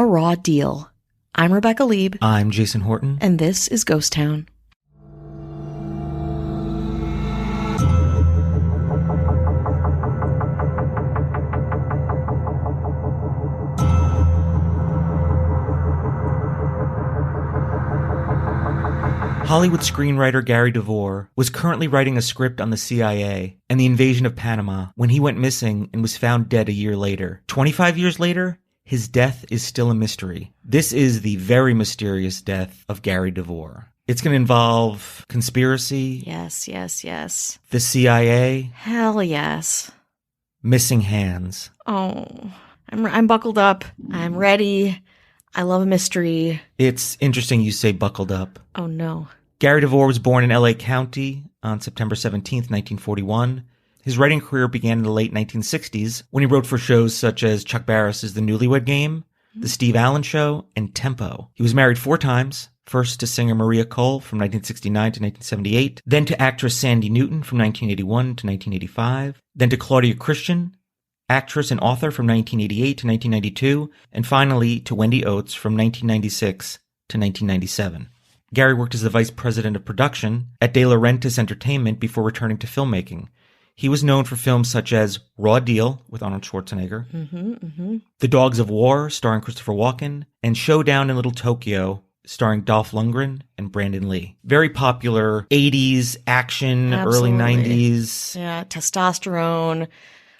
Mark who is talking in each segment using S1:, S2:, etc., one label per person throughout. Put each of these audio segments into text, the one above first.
S1: A Raw Deal. I'm Rebecca Lieb.
S2: I'm Jason Horton.
S1: And this is Ghost Town.
S2: Hollywood screenwriter Gary Devore was currently writing a script on the CIA and the invasion of Panama when he went missing and was found dead a year later. 25 years later, his death is still a mystery. This is the very mysterious death of Gary Devore. It's going to involve conspiracy.
S1: Yes.
S2: The CIA.
S1: Hell yes.
S2: Missing hands.
S1: Oh, I'm buckled up. I'm ready. I love a mystery.
S2: It's interesting you say buckled up.
S1: Oh, no.
S2: Gary Devore was born in L.A. County on September 17th, 1941. His writing career began in the late 1960s when he wrote for shows such as Chuck Barris's The Newlywed Game, The Steve Allen Show, and Tempo. He was married 4 times, first to singer Maria Cole from 1969 to 1978, then to actress Sandy Newton from 1981 to 1985, then to Claudia Christian, actress and author from 1988 to 1992, and finally to Wendy Oates from 1996 to 1997. Gary worked as the vice president of production at De Laurentiis Entertainment before returning to filmmaking. He was known for films such as Raw Deal with Arnold Schwarzenegger, The Dogs of War starring Christopher Walken, and Showdown in Little Tokyo starring Dolph Lundgren and Brandon Lee. Very popular 80s action,
S1: Absolutely.
S2: Early 90s.
S1: Yeah, testosterone,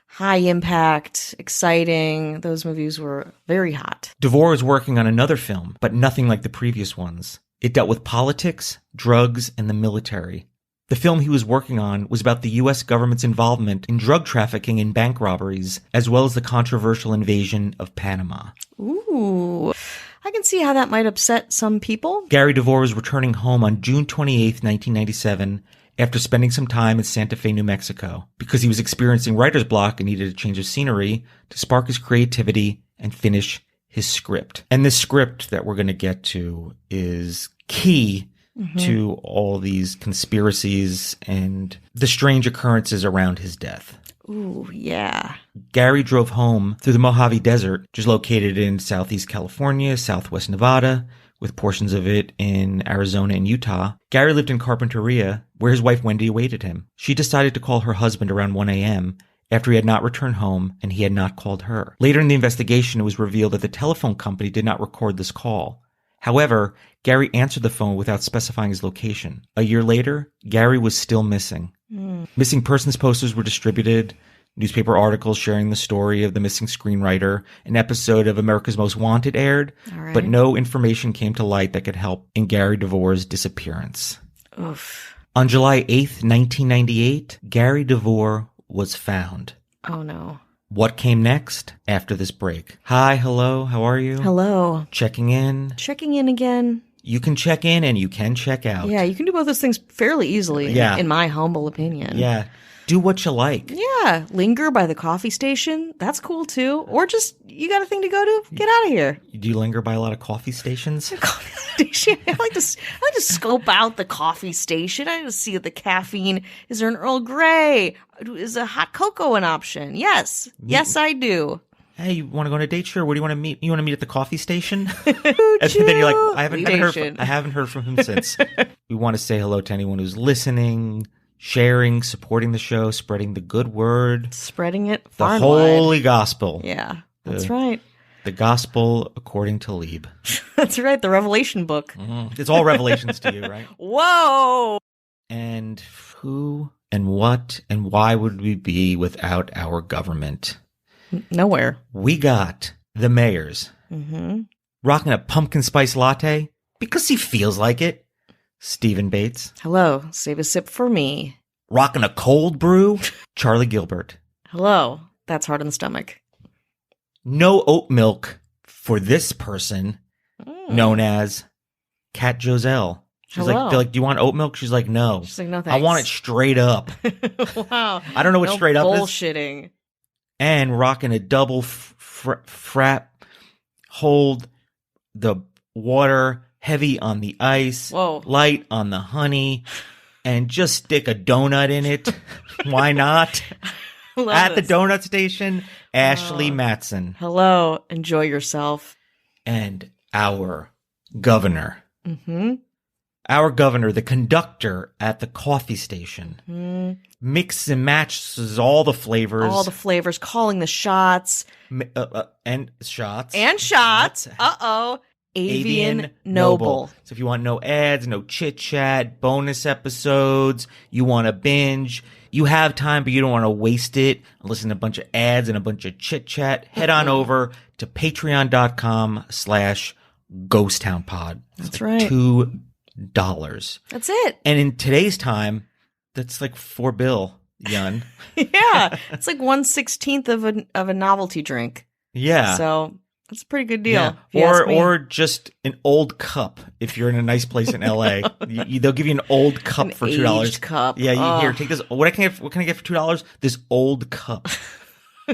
S1: high impact, exciting. Those movies were very hot.
S2: Devore was working on another film, but nothing like the previous ones. It dealt with politics, drugs, and the military. The film he was working on was about the U.S. government's involvement in drug trafficking and bank robberies, as well as the controversial invasion of Panama.
S1: Ooh, I can see how that might upset some people.
S2: Gary Devore was returning home on June 28th, 1997, after spending some time in Santa Fe, New Mexico, because he was experiencing writer's block and needed a change of scenery to spark his creativity and finish his script. And this script that we're going to get to is key to all these conspiracies and the strange occurrences around his death.
S1: Ooh, yeah.
S2: Gary drove home through the Mojave Desert, which is located in southeast California, southwest Nevada, with portions of it in Arizona and Utah. Gary lived in Carpinteria, where his wife Wendy awaited him. She decided to call her husband around 1 a.m., after he had not returned home and he had not called her. Later in the investigation, it was revealed that the telephone company did not record this call. However, Gary answered the phone without specifying his location. A year later, Gary was still missing. Missing persons posters were distributed, newspaper articles sharing the story of the missing screenwriter, an episode of America's Most Wanted aired, but no information came to light that could help in Gary Devore's disappearance.
S1: Oof.
S2: On July 8th, 1998, Gary Devore was found.
S1: Oh, no.
S2: What came next after this break? Hi, hello, how are you?
S1: Hello.
S2: Checking in.
S1: Checking in again.
S2: You can check in and you can check out.
S1: Yeah, you can do both those things fairly easily, in my humble opinion.
S2: Yeah. Do what you like.
S1: Yeah. Linger by the coffee station. That's cool, too. Or just, you got a thing to go to? Get out of here.
S2: Do you linger by a lot of coffee stations?
S1: Coffee station. I like to scope out the coffee station. I like to see the caffeine. Is there an Earl Grey? Is a hot cocoa an option? Yes. Yes, I do.
S2: Hey, you want to go on a date? Sure. Where do you want to meet? You want to meet at the coffee station?
S1: And
S2: then you're like, I haven't heard from him since. We want to say hello to anyone who's listening, sharing, supporting the show, spreading the good word.
S1: Spreading it
S2: the
S1: far and
S2: holy
S1: wide.
S2: gospel.
S1: Yeah, that's right.
S2: The gospel according to Lieb.
S1: That's right, the Revelation book.
S2: It's all revelations to you, right?
S1: Whoa!
S2: And who and what and why would we be without our government?
S1: Nowhere.
S2: We got the mayors rocking a pumpkin spice latte because he feels like it. Stephen Bates.
S1: Hello, save a sip for me.
S2: Rocking a cold brew. Charlie Gilbert.
S1: Hello, that's hard on the stomach.
S2: No oat milk for this person, known as Kat Joselle. She's
S1: Hello.
S2: like, they're like, do you want oat milk? She's like, no.
S1: She's like, no thanks.
S2: I want it straight up.
S1: Wow.
S2: I don't know what straight up is.
S1: Bullshitting.
S2: And rocking a double frap, hold the water heavy on the ice, light on the honey, and just stick a donut in it. Why not? At the donut station, Ashley Matson.
S1: Hello, enjoy yourself.
S2: And our governor.
S1: Mm-hmm.
S2: Our governor, the conductor at the coffee station, mixes and matches all the flavors.
S1: All the flavors, calling the shots.
S2: And shots.
S1: And shots. Uh-oh. Avian Noble.
S2: So if you want no ads, no chit-chat, bonus episodes, you want to binge, you have time but you don't want to waste it and listen to a bunch of ads and a bunch of chit-chat, head on over to patreon.com/ghosttownpod.
S1: That's right.
S2: $2.
S1: That's it.
S2: And in today's time, that's like $4, Yun.
S1: Yeah. It's like 1/16 of a novelty drink.
S2: Yeah.
S1: So that's a pretty good deal.
S2: Yeah. Or just an old cup if you're in a nice place in LA. They'll give you an old cup for $2.
S1: Aged cup.
S2: Yeah, here, take this. What can I get for $2? This old cup.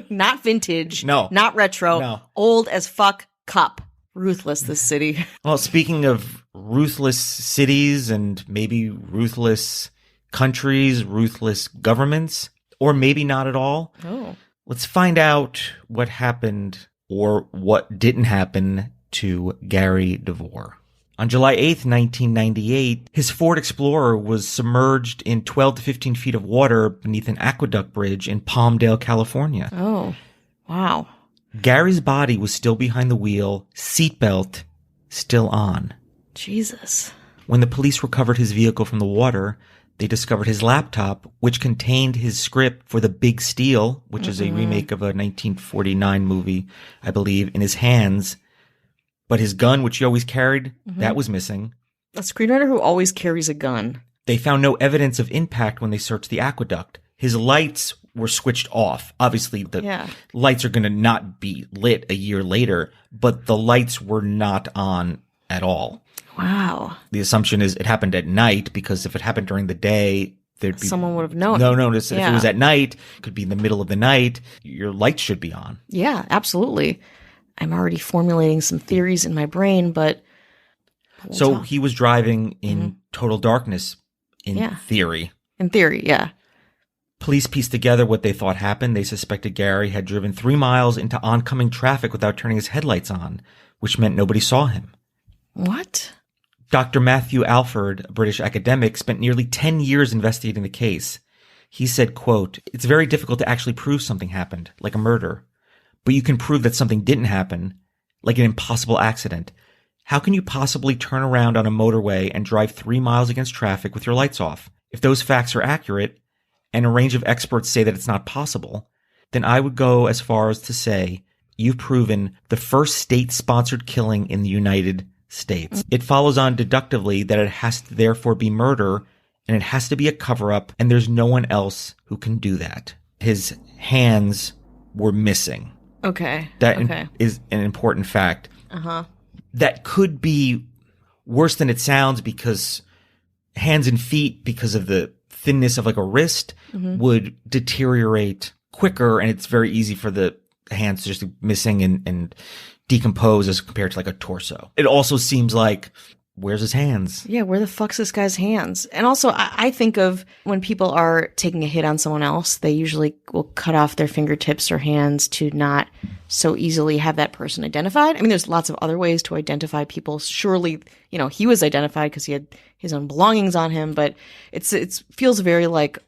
S1: Not vintage.
S2: No.
S1: Not retro.
S2: No.
S1: Old as fuck cup. Ruthless, this city.
S2: Well, speaking of ruthless cities and maybe ruthless countries, ruthless governments, or maybe not at all.
S1: Oh.
S2: Let's find out what happened or what didn't happen to Gary Devore. On July 8th, 1998, his Ford Explorer was submerged in 12 to 15 feet of water beneath an aqueduct bridge in Palmdale, California.
S1: Oh, wow.
S2: Gary's body was still behind the wheel, seatbelt still on.
S1: Jesus.
S2: When the police recovered his vehicle from the water, they discovered his laptop, which contained his script for The Big Steal, which is a remake of a 1949 movie, I believe, in his hands. But his gun, which he always carried, that was missing.
S1: A screenwriter who always carries a gun.
S2: They found no evidence of impact when they searched the aqueduct. His lights were switched off. Obviously, the lights are going to not be lit a year later, but the lights were not on at all.
S1: Wow.
S2: The assumption is it happened at night because if it happened during the day, there'd be
S1: someone would have known.
S2: No, if it was at night, it could be in the middle of the night, your lights should be on.
S1: Yeah, absolutely. I'm already formulating some theories in my brain, but
S2: so he was driving in total darkness in theory.
S1: In theory, yeah.
S2: Police pieced together what they thought happened. They suspected Gary had driven 3 miles into oncoming traffic without turning his headlights on, which meant nobody saw him.
S1: What?
S2: Dr. Matthew Alford, a British academic, spent nearly 10 years investigating the case. He said, quote, "It's very difficult to actually prove something happened, like a murder. But you can prove that something didn't happen, like an impossible accident. How can you possibly turn around on a motorway and drive 3 miles against traffic with your lights off? If those facts are accurate, and a range of experts say that it's not possible, then I would go as far as to say you've proven the first state-sponsored killing in the United States. It follows on deductively that it has to therefore be murder, and it has to be a cover-up, and there's no one else who can do that." His hands were missing.
S1: Okay.
S2: That is an important fact. That could be worse than it sounds because hands and feet, because of the thinness of like a wrist, would deteriorate quicker, and it's very easy for the hands to just be missing and decompose as compared to like a torso. It also seems like, where's his hands?
S1: Yeah, where the fuck's this guy's hands? And also, I think of when people are taking a hit on someone else, they usually will cut off their fingertips or hands to not so easily have that person identified. I mean, there's lots of other ways to identify people. Surely, he was identified because he had his own belongings on him, but it feels very like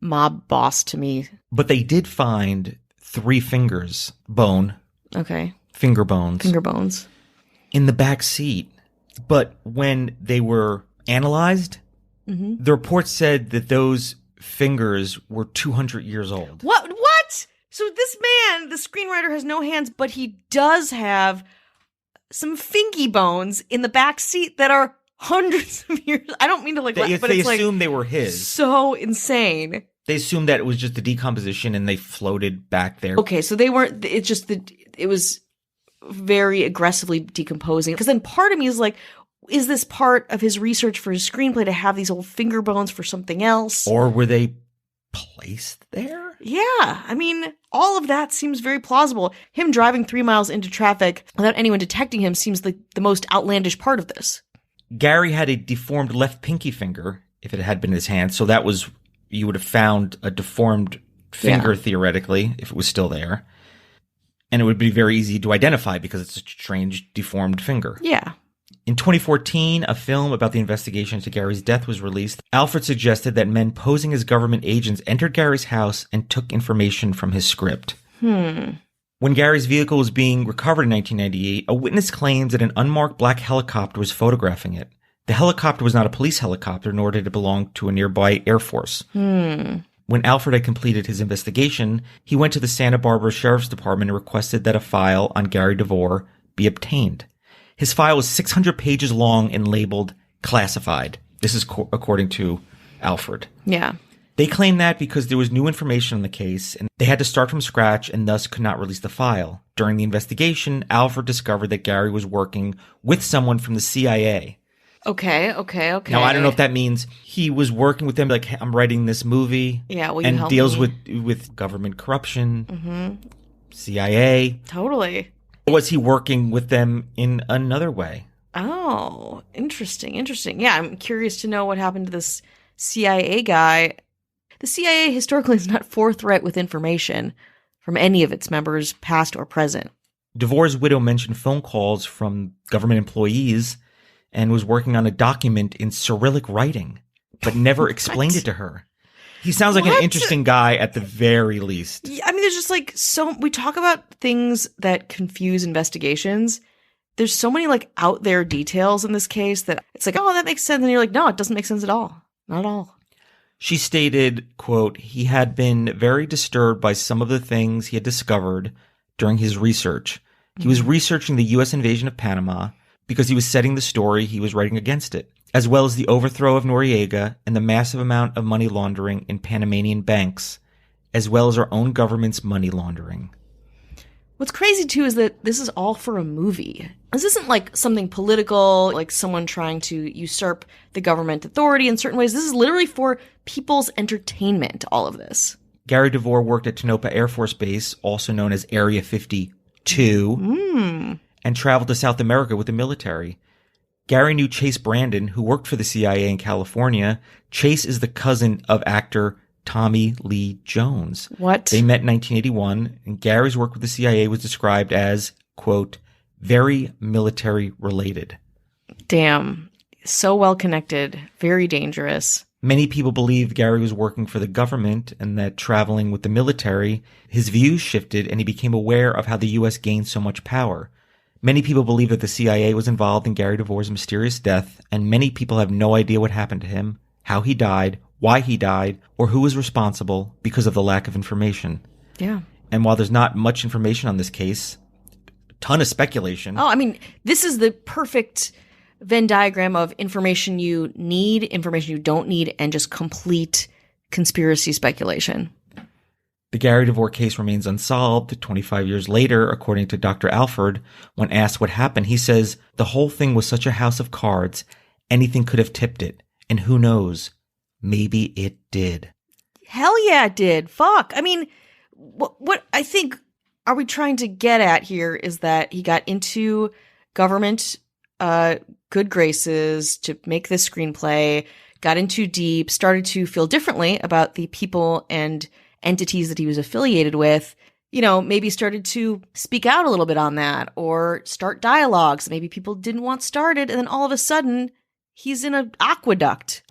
S1: mob boss to me.
S2: But they did find 3 fingers, finger bones in the back seat. But when they were analyzed, the report said that those fingers were 200 years old.
S1: What? So this man, the screenwriter, has no hands, but he does have some fingy bones in the back seat that are hundreds of years. I don't mean to but
S2: they
S1: it's
S2: assumed they were his.
S1: So insane.
S2: They assumed that it was just the decomposition and they floated back there.
S1: Okay, so they weren't. It's just that it was very aggressively decomposing. Because then part of me is like, is this part of his research for his screenplay to have these old finger bones for something else?
S2: Or were they placed there?
S1: Yeah. I mean, all of that seems very plausible. Him driving 3 miles into traffic without anyone detecting him seems like the most outlandish part of this.
S2: Gary had a deformed left pinky finger, if it had been his hand. So that was, you would have found a deformed finger, theoretically, if it was still there. And it would be very easy to identify because it's a strange, deformed finger.
S1: Yeah.
S2: In 2014, a film about the investigation into Gary's death was released. Alfred suggested that men posing as government agents entered Gary's house and took information from his script. When Gary's vehicle was being recovered in 1998, a witness claims that an unmarked black helicopter was photographing it. The helicopter was not a police helicopter, nor did it belong to a nearby Air Force. When Alfred had completed his investigation, he went to the Santa Barbara Sheriff's Department and requested that a file on Gary Devore be obtained. His file was 600 pages long and labeled classified. This is according to Alfred.
S1: Yeah.
S2: They claimed that because there was new information on the case and they had to start from scratch and thus could not release the file. During the investigation, Alfred discovered that Gary was working with someone from the CIA.
S1: Okay.
S2: Now, I don't know if that means he was working with them, like, hey, I'm writing this movie.
S1: Yeah, will you
S2: and
S1: help
S2: deals
S1: me?
S2: with government corruption, CIA.
S1: Totally.
S2: Or was he working with them in another way?
S1: Oh, interesting. Yeah, I'm curious to know what happened to this CIA guy. The CIA historically is not forthright with information from any of its members, past or present.
S2: Devore's widow mentioned phone calls from government employees and was working on a document in Cyrillic writing, but never explained it to her. He sounds like an interesting guy at the very least.
S1: I mean, there's just like we talk about things that confuse investigations. There's so many like out there details in this case that it's like, oh, that makes sense. And you're like, no, it doesn't make sense at all. Not at all.
S2: She stated, quote, he had been very disturbed by some of the things he had discovered during his research. He was researching the U.S. invasion of Panama because he was setting the story he was writing against it, as well as the overthrow of Noriega and the massive amount of money laundering in Panamanian banks, as well as our own government's money laundering.
S1: What's crazy, too, is that this is all for a movie. This isn't like something political, like someone trying to usurp the government authority in certain ways. This is literally for people's entertainment, all of this.
S2: Gary Devore worked at Tonopah Air Force Base, also known as Area 52, and traveled to South America with the military. Gary knew Chase Brandon, who worked for the CIA in California. Chase is the cousin of actor Tommy Lee Jones.
S1: What?
S2: They met in 1981, and Gary's work with the CIA was described as, quote, very military related.
S1: Damn. So well connected. Very dangerous.
S2: Many people believe Gary was working for the government and that traveling with the military, his views shifted and he became aware of how the U.S. gained so much power. Many people believe that the CIA was involved in Gary Devore's mysterious death, and many people have no idea what happened to him, how he died, why he died, or who was responsible because of the lack of information.
S1: Yeah.
S2: And while there's not much information on this case, a ton of speculation.
S1: Oh, I mean, this is the perfect Venn diagram of information you need, information you don't need, and just complete conspiracy speculation.
S2: The Gary Devore case remains unsolved 25 years later, according to Dr. Alford. When asked what happened, he says, the whole thing was such a house of cards, anything could have tipped it. And who knows? Maybe it did.
S1: Hell yeah, it did. Fuck. I mean, what I think are we trying to get at here is that he got into government good graces to make this screenplay, got in too deep, started to feel differently about the people and entities that he was affiliated with, you know, maybe started to speak out a little bit on that or start dialogues maybe people didn't want started. And then all of a sudden, he's in an aqueduct.